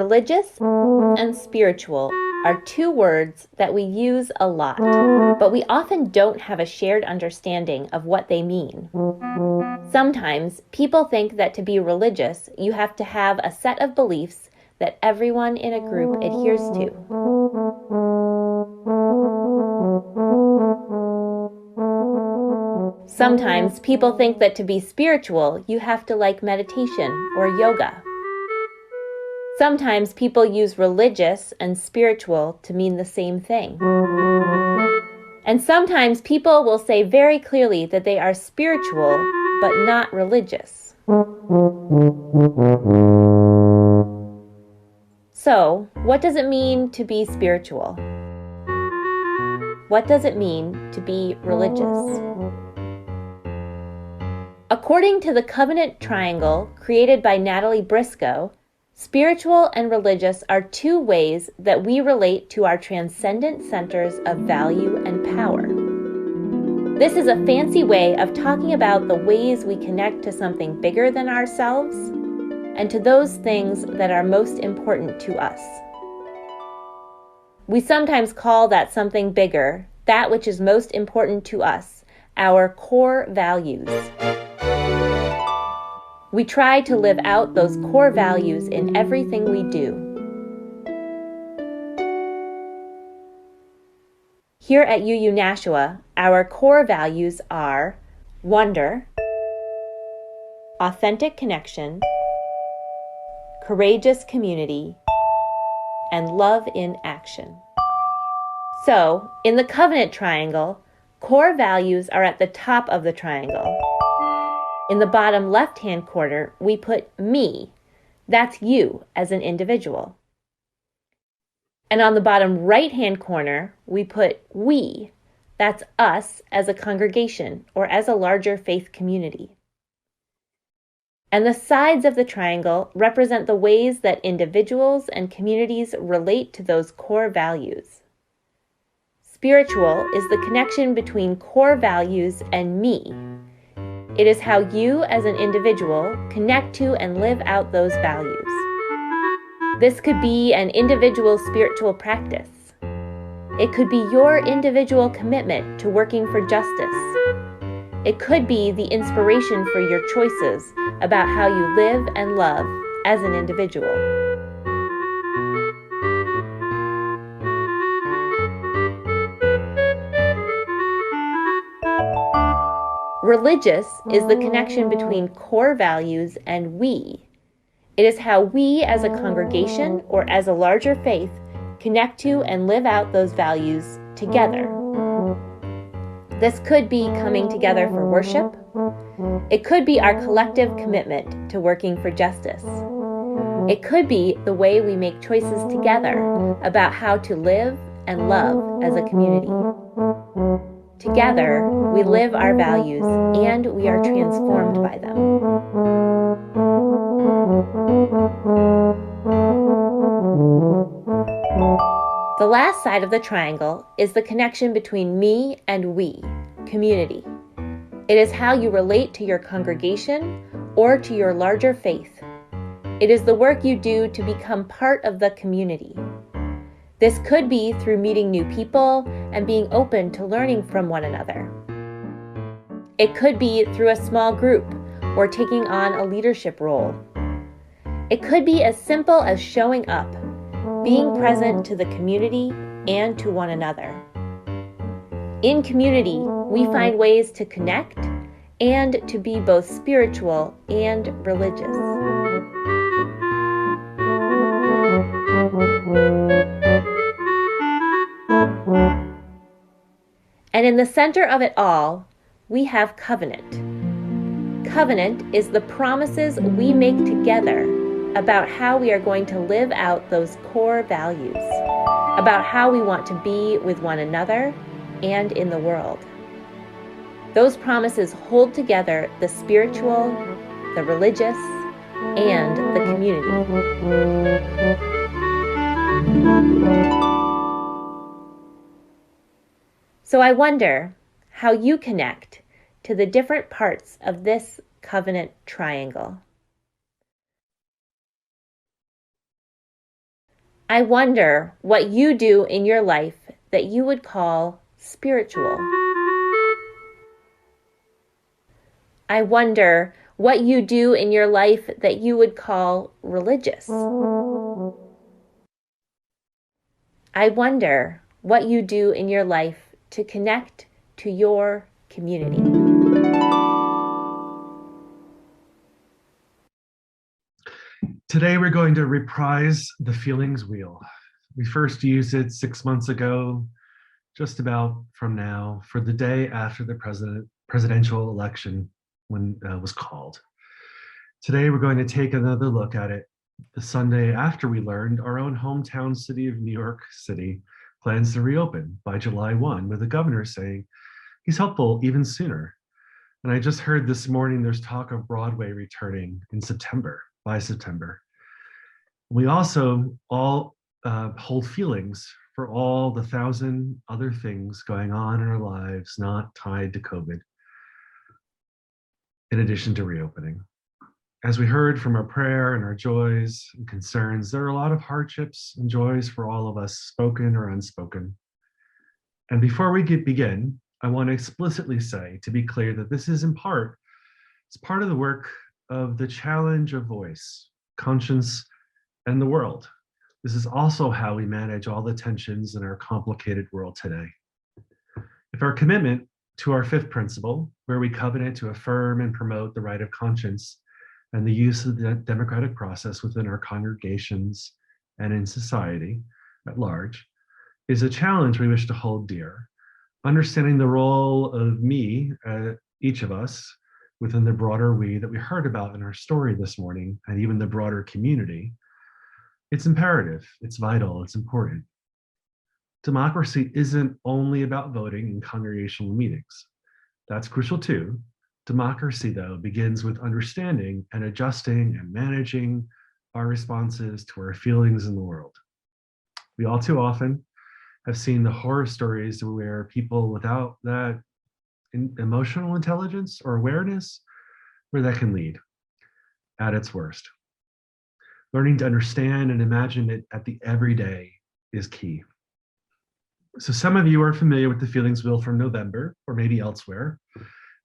Religious and spiritual are two words that we use a lot, but we often don't have a shared understanding of what they mean. Sometimes people think that to be religious, you have to have a set of beliefs that everyone in a group adheres to. Sometimes people think that to be spiritual, you have to like meditation or yoga. Sometimes people use religious and spiritual to mean the same thing. And sometimes people will say very clearly that they are spiritual, but not religious. So, what does it mean to be spiritual? What does it mean to be religious? According to the covenant triangle created by Natalie Briscoe, spiritual and religious are two ways that we relate to our transcendent centers of value and power. This is a fancy way of talking about the ways we connect to something bigger than ourselves and to those things that are most important to us. We sometimes call that something bigger, that which is most important to us, our core values. We try to live out those core values in everything we do. Here at UU Nashua, our core values are wonder, authentic connection, courageous community, and love in action. So, in the covenant triangle, core values are at the top of the triangle. In the bottom left-hand corner, we put me. That's you as an individual. And on the bottom right-hand corner, we put we. That's us as a congregation or as a larger faith community. And the sides of the triangle represent the ways that individuals and communities relate to those core values. Spiritual is the connection between core values and me. It is how you as an individual connect to and live out those values. This could be an individual spiritual practice. It could be your individual commitment to working for justice. It could be the inspiration for your choices about how you live and love as an individual. Religious is the connection between core values and we. It is how we as a congregation or as a larger faith connect to and live out those values together. This could be coming together for worship. It could be our collective commitment to working for justice. It could be the way we make choices together about how to live and love as a community. Together, we live our values and we are transformed by them. The last side of the triangle is the connection between me and we, community. It is how you relate to your congregation or to your larger faith. It is the work you do to become part of the community. This could be through meeting new people and being open to learning from one another. It could be through a small group or taking on a leadership role. It could be as simple as showing up, being present to the community and to one another. In community, we find ways to connect and to be both spiritual and religious. And in the center of it all, we have covenant. Covenant is the promises we make together about how we are going to live out those core values, about how we want to be with one another and in the world. Those promises hold together the spiritual, the religious, and the community. So I wonder how you connect to the different parts of this covenant triangle. I wonder what you do in your life that you would call spiritual. I wonder what you do in your life that you would call religious. I wonder what you do in your life to connect to your community. Today we're going to reprise the feelings wheel. We first used it 6 months ago, just about from now, for the day after the presidential election when was called. Today we're going to take another look at it the Sunday after we learned our own hometown city of New York City plans to reopen by July 1, with the governor saying he's hopeful even sooner. And I just heard this morning there's talk of Broadway returning in September, by September. We also all hold feelings for all the 1,000 other things going on in our lives not tied to COVID, in addition to reopening. As we heard from our prayer and our joys and concerns, there are a lot of hardships and joys for all of us, spoken or unspoken. And before we begin, I want to explicitly say, to be clear, that this is in part, it's part of the work of the challenge of voice, conscience, and the world. This is also how we manage all the tensions in our complicated world today. If our commitment to our fifth principle, where we covenant to affirm and promote the right of conscience and the use of the democratic process within our congregations and in society at large, is a challenge we wish to hold dear, understanding the role of me, each of us, within the broader we that we heard about in our story this morning, and even the broader community, it's imperative, it's vital, it's important. Democracy isn't only about voting in congregational meetings. That's crucial too. Democracy, though, begins with understanding and adjusting and managing our responses to our feelings in the world. We all too often have seen the horror stories where people without that emotional intelligence or awareness, where that can lead at its worst. Learning to understand and imagine it at the everyday is key. So some of you are familiar with the feelings wheel from November, or maybe elsewhere,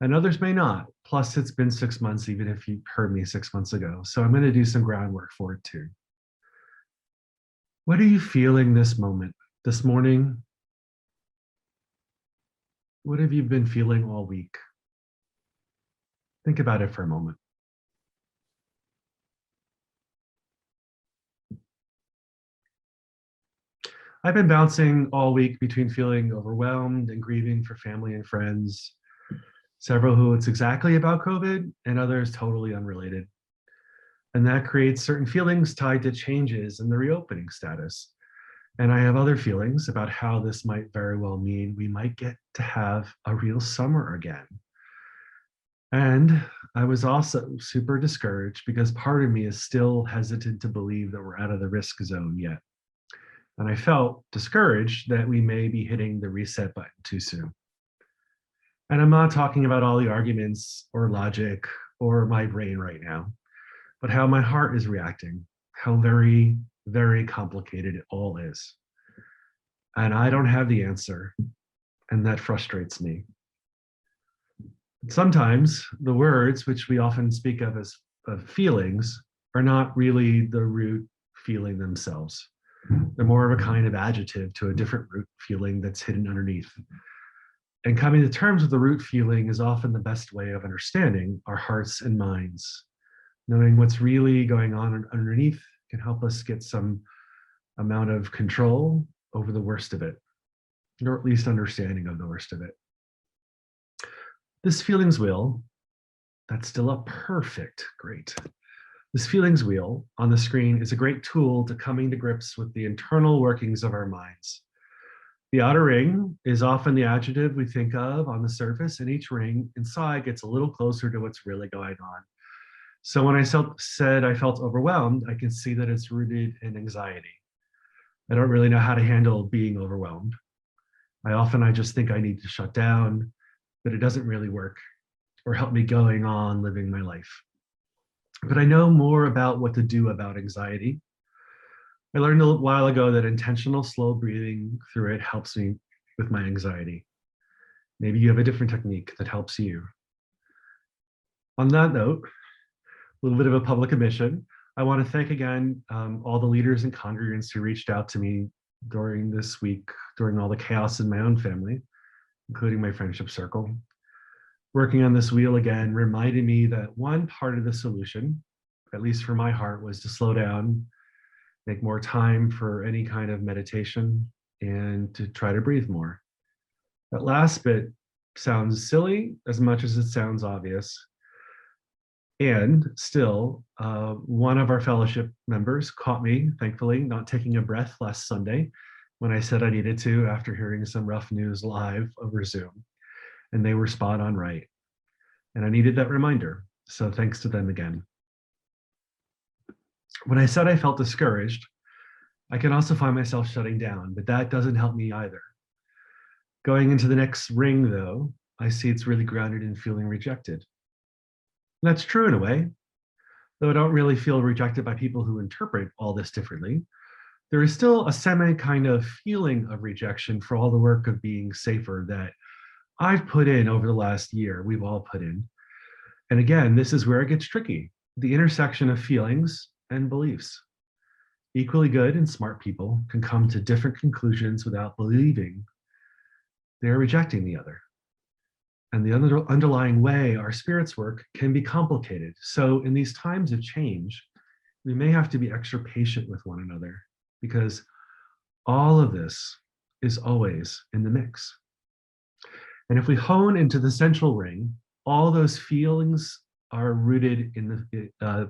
and others may not. Plus, it's been 6 months, even if you heard me 6 months ago. So I'm going to do some groundwork for it too. What are you feeling this moment, this morning? What have you been feeling all week? Think about it for a moment. I've been bouncing all week between feeling overwhelmed and grieving for family and friends, several who it's exactly about COVID and others totally unrelated. And that creates certain feelings tied to changes in the reopening status. And I have other feelings about how this might very well mean we might get to have a real summer again. And I was also super discouraged because part of me is still hesitant to believe that we're out of the risk zone yet. And I felt discouraged that we may be hitting the reset button too soon. And I'm not talking about all the arguments or logic or my brain right now, but how my heart is reacting, how very, very complicated it all is. And I don't have the answer, and that frustrates me. Sometimes the words, which we often speak of as feelings, are not really the root feeling themselves. They're more of a kind of adjective to a different root feeling that's hidden underneath. And coming to terms with the root feeling is often the best way of understanding our hearts and minds. Knowing what's really going on underneath can help us get some amount of control over the worst of it, or at least understanding of the worst of it. This feelings wheel, that's still a perfect, great. This feelings wheel on the screen is a great tool to coming to grips with the internal workings of our minds. The outer ring is often the adjective we think of on the surface, and each ring inside gets a little closer to what's really going on. So when I said I felt overwhelmed, I can see that it's rooted in anxiety. I don't really know how to handle being overwhelmed. I just think I need to shut down, but it doesn't really work or help me going on living my life. But I know more about what to do about anxiety. I learned a while ago that intentional slow breathing through it helps me with my anxiety. Maybe you have a different technique that helps you. On that note, a little bit of a public admission. I want to thank again all the leaders and congregants who reached out to me during this week, during all the chaos in my own family, including my friendship circle. Working on this wheel again reminded me that one part of the solution, at least for my heart, was to slow down, make more time for any kind of meditation, and to try to breathe more. That last bit sounds silly as much as it sounds obvious. And still, one of our fellowship members caught me, thankfully, not taking a breath last Sunday when I said I needed to after hearing some rough news live over Zoom. And they were spot on right. And I needed that reminder. So thanks to them again. When I said I felt discouraged, I can also find myself shutting down, but that doesn't help me either. Going into the next ring, though, I see it's really grounded in feeling rejected. And that's true in a way, though I don't really feel rejected by people who interpret all this differently. There is still a semi kind of feeling of rejection for all the work of being safer that I've put in over the last year, we've all put in. And again, this is where it gets tricky, the intersection of feelings and beliefs. Equally good and smart people can come to different conclusions without believing they're rejecting the other. And the underlying way our spirits work can be complicated. So in these times of change, we may have to be extra patient with one another because all of this is always in the mix. And if we hone into the central ring, all those feelings are rooted in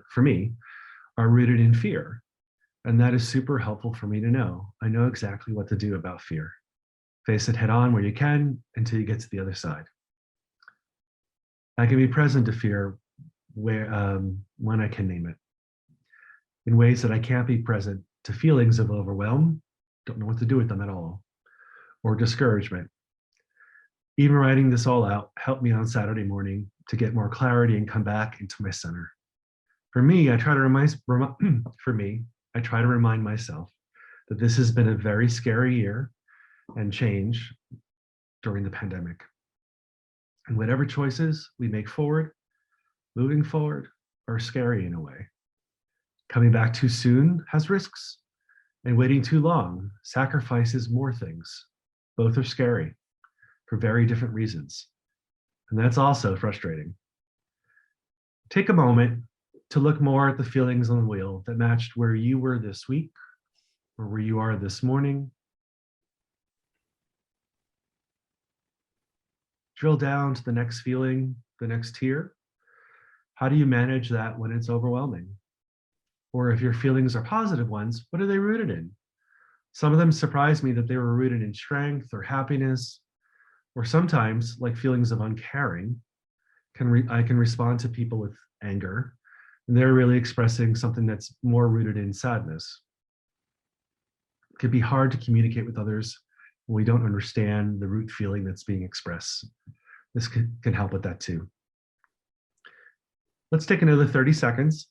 for me, are rooted in fear. And that is super helpful for me to know. I know exactly what to do about fear. Face it head on where you can until you get to the other side. I can be present to fear when I can name it, in ways that I can't be present to feelings of overwhelm, don't know what to do with them at all, or discouragement. Even writing this all out helped me on Saturday morning to get more clarity and come back into my center. For me, I try to remind myself that this has been a very scary year and change during the pandemic. And whatever choices we make forward, moving forward, are scary in a way. Coming back too soon has risks, and waiting too long sacrifices more things. Both are scary for very different reasons. And that's also frustrating. Take a moment to look more at the feelings on the wheel that matched where you were this week or where you are this morning. Drill down to the next feeling, the next tier. How do you manage that when it's overwhelming? Or if your feelings are positive ones, what are they rooted in? Some of them surprised me that they were rooted in strength or happiness, or sometimes, like feelings of uncaring, I can respond to people with anger, and they're really expressing something that's more rooted in sadness. It can be hard to communicate with others when we don't understand the root feeling that's being expressed. This can help with that too. Let's take another 30 seconds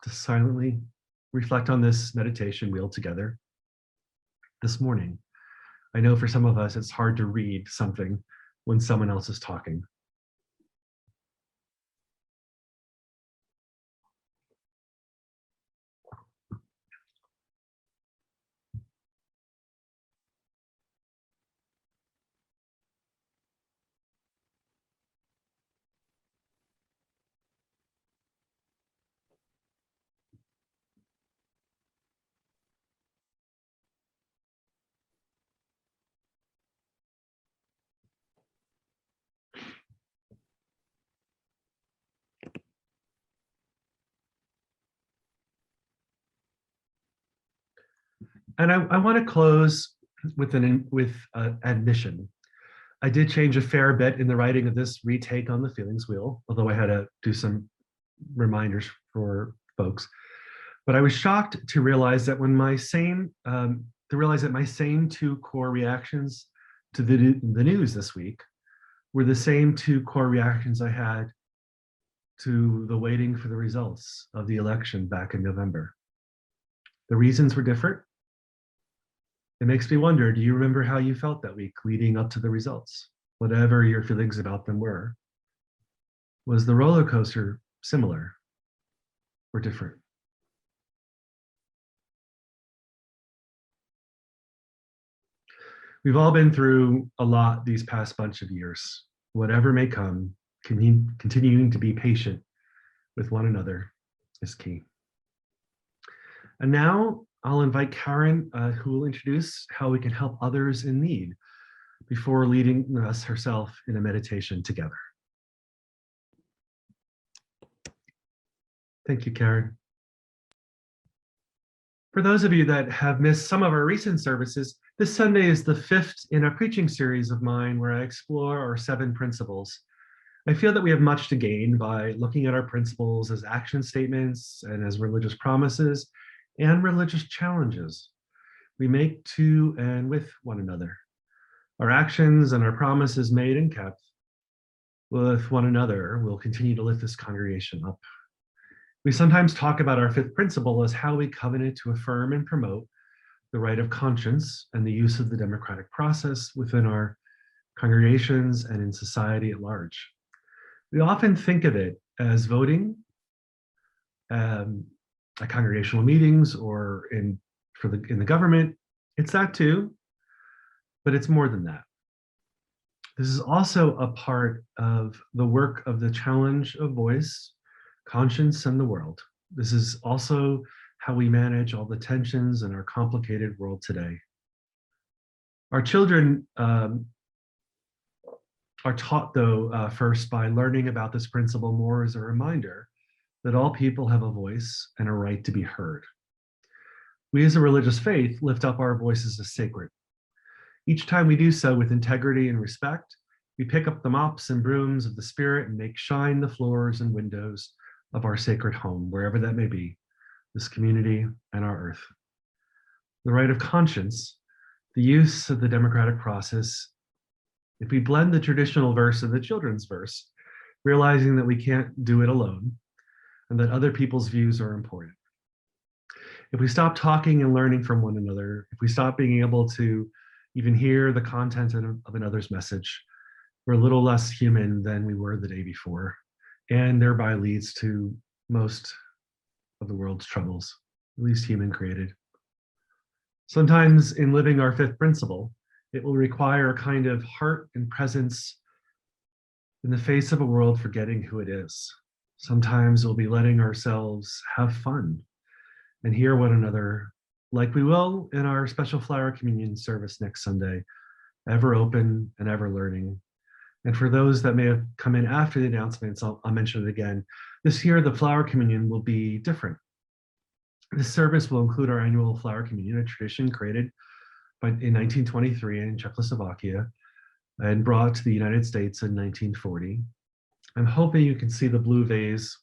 to silently reflect on this meditation wheel together. This morning, I know for some of us, it's hard to read something when someone else is talking. And I want to close with an admission. I did change a fair bit in the writing of this retake on the feelings wheel, although I had to do some reminders for folks. But I was shocked to realize that my same two core reactions to the news this week were the same two core reactions I had to the waiting for the results of the election back in November. The reasons were different. It makes me wonder, do you remember how you felt that week leading up to the results? Whatever your feelings about them were. Was the roller coaster similar or different? We've all been through a lot these past bunch of years. Whatever may come, continuing to be patient with one another is key. And now I'll invite Karen, who will introduce how we can help others in need before leading us herself in a meditation together. Thank you, Karen. For those of you that have missed some of our recent services, this Sunday is the 5th in a preaching series of mine where I explore our 7 principles. I feel that we have much to gain by looking at our principles as action statements and as religious promises and religious challenges we make to and with one another. Our actions and our promises made and kept with one another will continue to lift this congregation up. We sometimes talk about our 5th principle as how we covenant to affirm and promote the right of conscience and the use of the democratic process within our congregations and in society at large. We often think of it as voting at congregational meetings or in the government. It's that too, but it's more than that. This is also a part of the work of the challenge of voice, conscience, and the world. This is also how we manage all the tensions in our complicated world today. Our children are taught, though, first by learning about this principle more as a reminder that all people have a voice and a right to be heard. We as a religious faith lift up our voices as sacred. Each time we do so with integrity and respect, we pick up the mops and brooms of the Spirit and make shine the floors and windows of our sacred home, wherever that may be, this community and our earth. The right of conscience, the use of the democratic process, if we blend the traditional verse and the children's verse, realizing that we can't do it alone and that other people's views are important. If we stop talking and learning from one another, if we stop being able to even hear the content of another's message, we're a little less human than we were the day before, and thereby leads to most of the world's troubles, at least human created. Sometimes in living our 5th principle, it will require a kind of heart and presence in the face of a world forgetting who it is. Sometimes we'll be letting ourselves have fun and hear one another like we will in our special flower communion service next Sunday, ever open and ever learning. And for those that may have come in after the announcements, I'll mention it again. This year, the flower communion will be different. This service will include our annual flower communion, a tradition created in 1923 in Czechoslovakia and brought to the United States in 1940. I'm hoping you can see the blue vase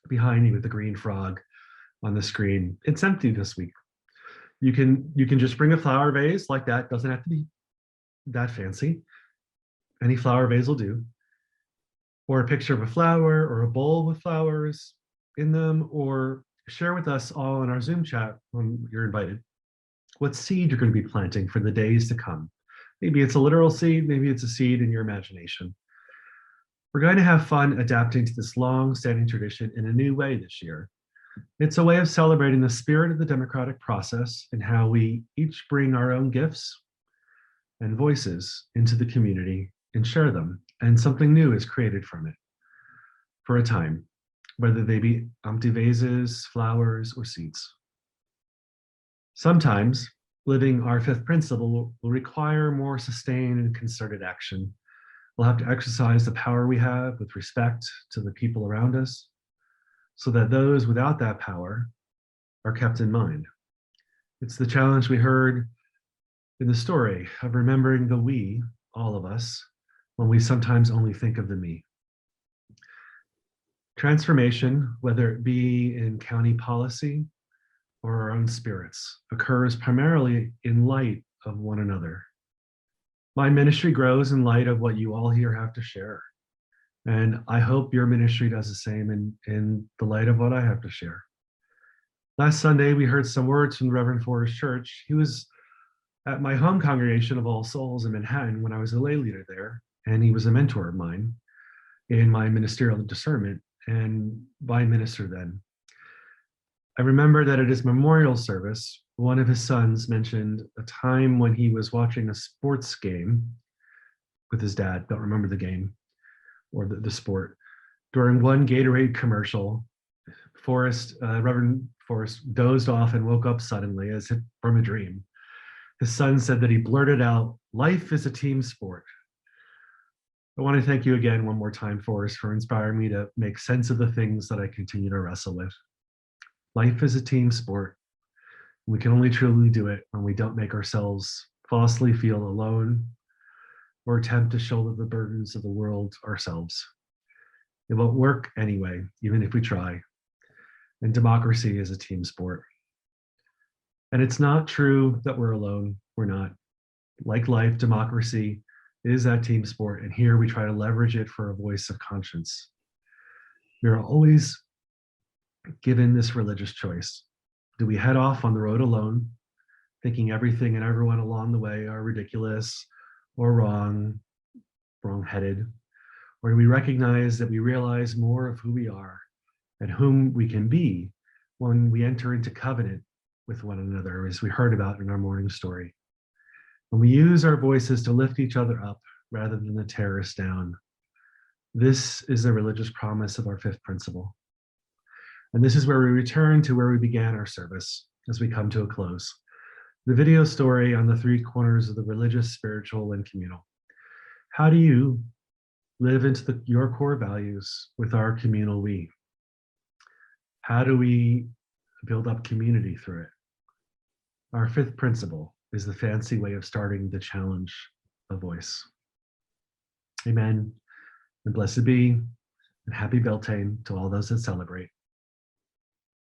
behind me with the green frog on the screen. It's empty this week. You can just bring a flower vase like that. Doesn't have to be that fancy. Any flower vase will do. Or a picture of a flower or a bowl with flowers in them, or share with us all in our Zoom chat when you're invited what seed you're going to be planting for the days to come. Maybe it's a literal seed, maybe it's a seed in your imagination. We're going to have fun adapting to this long-standing tradition in a new way this year. It's a way of celebrating the spirit of the democratic process and how we each bring our own gifts and voices into the community and share them, and something new is created from it for a time, whether they be empty vases, flowers, or seeds. Sometimes living our 5th principle will require more sustained and concerted action. We'll have to exercise the power we have with respect to the people around us so that those without that power are kept in mind. It's the challenge we heard in the story of remembering the we, all of us, when we sometimes only think of the me. Transformation, whether it be in county policy or our own spirits, occurs primarily in light of one another. My ministry grows in light of what you all here have to share. And I hope your ministry does the same in the light of what I have to share. Last Sunday, we heard some words from the Reverend Forrest Church. He was at my home congregation of All Souls in Manhattan when I was a lay leader there, and he was a mentor of mine in my ministerial discernment and by minister then. I remember that at his memorial service, one of his sons mentioned a time when he was watching a sports game with his dad, don't remember the game or the sport. During one Gatorade commercial, Reverend Forrest dozed off and woke up suddenly as if from a dream. His son said that he blurted out, "Life is a team sport." I want to thank you again one more time, Forrest, for inspiring me to make sense of the things that I continue to wrestle with. Life is a team sport. We can only truly do it when we don't make ourselves falsely feel alone or attempt to shoulder the burdens of the world ourselves. It won't work anyway, even if we try. And democracy is a team sport. And it's not true that we're alone. We're not. Like life, democracy is that team sport. And here we try to leverage it for a voice of conscience. We are always given this religious choice. Do we head off on the road alone, thinking everything and everyone along the way are ridiculous or wrong-headed? Or do we recognize that we realize more of who we are and whom we can be when we enter into covenant with one another, as we heard about in our morning story? When we use our voices to lift each other up rather than to tear us down. This is the religious promise of our fifth principle. And this is where we return to where we began our service as we come to a close. The video story on the three corners of the religious, spiritual, and communal. How do you live into your core values with our communal we? How do we build up community through it? Our fifth principle is the fancy way of starting the challenge of voice. Amen, and blessed be, and happy Beltane to all those that celebrate.